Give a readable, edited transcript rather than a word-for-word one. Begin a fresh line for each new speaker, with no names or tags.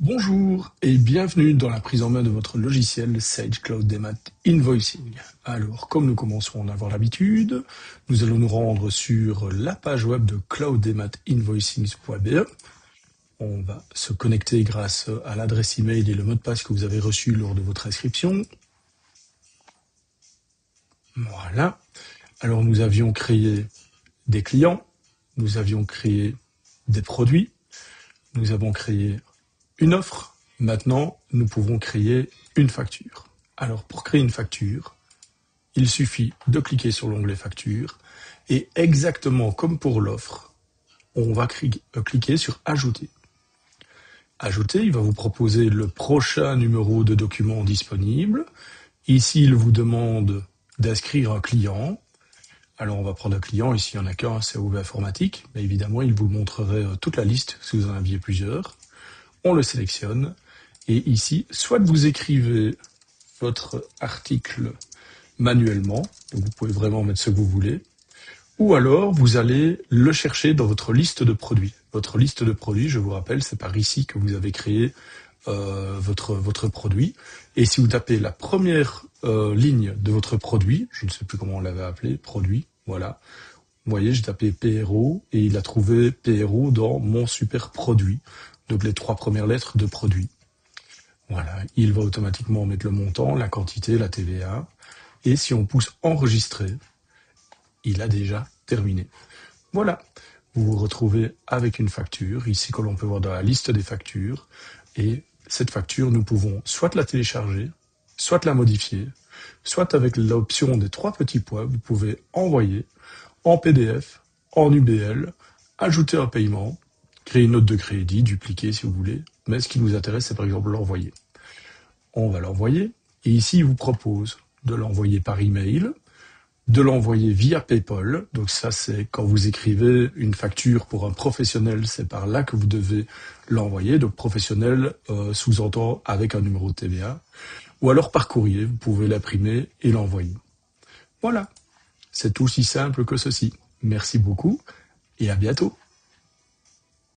Bonjour et bienvenue dans la prise en main de votre logiciel Sage Cloud Demat Invoicing. Alors, comme nous commençons à en avoir l'habitude, nous allons nous rendre sur la page web de clouddemat-invoicing.be. On va se connecter grâce à l'adresse email et le mot de passe que vous avez reçu lors de votre inscription. Voilà. Alors, nous avions créé des clients, nous avions créé des produits, nous avons créé une offre. Maintenant, nous pouvons créer une facture. Alors, pour créer une facture, il suffit de cliquer sur l'onglet facture et exactement comme pour l'offre, on va cliquer sur ajouter. Ajouter, il va vous proposer le prochain numéro de document disponible. Ici, il vous demande d'inscrire un client. Alors, on va prendre un client. Ici, il n'y en a qu'un, c'est OV Informatique. Mais évidemment, il vous montrerait toute la liste si vous en aviez plusieurs. On le sélectionne. Et ici, soit vous écrivez votre article manuellement, donc vous pouvez vraiment mettre ce que vous voulez, ou alors vous allez le chercher dans votre liste de produits. Votre liste de produits, je vous rappelle, c'est par ici que vous avez créé votre produit. Et si vous tapez la première ligne de votre produit, je ne sais plus comment on l'avait appelé, produit, voilà. Vous voyez, j'ai tapé PRO et il a trouvé PRO dans mon super produit. Donc les 3 premières lettres de produit. Voilà, il va automatiquement mettre le montant, la quantité, la TVA. Et si on pousse enregistrer, il a déjà terminé. Voilà, vous vous retrouvez avec une facture, ici que l'on peut voir dans la liste des factures. Et cette facture, nous pouvons soit la télécharger, soit la modifier, soit avec l'option des 3 petits points, vous pouvez envoyer en PDF, en UBL, ajouter un paiement, créer une note de crédit, dupliquer si vous voulez. Mais ce qui nous intéresse, c'est par exemple l'envoyer. On va l'envoyer, et ici, il vous propose de l'envoyer par email, de l'envoyer via PayPal. Donc ça, c'est quand vous écrivez une facture pour un professionnel, c'est par là que vous devez l'envoyer. Donc professionnel sous-entend avec un numéro de TVA. Ou alors par courrier, vous pouvez l'imprimer et l'envoyer. Voilà, c'est aussi simple que ceci. Merci beaucoup et à bientôt.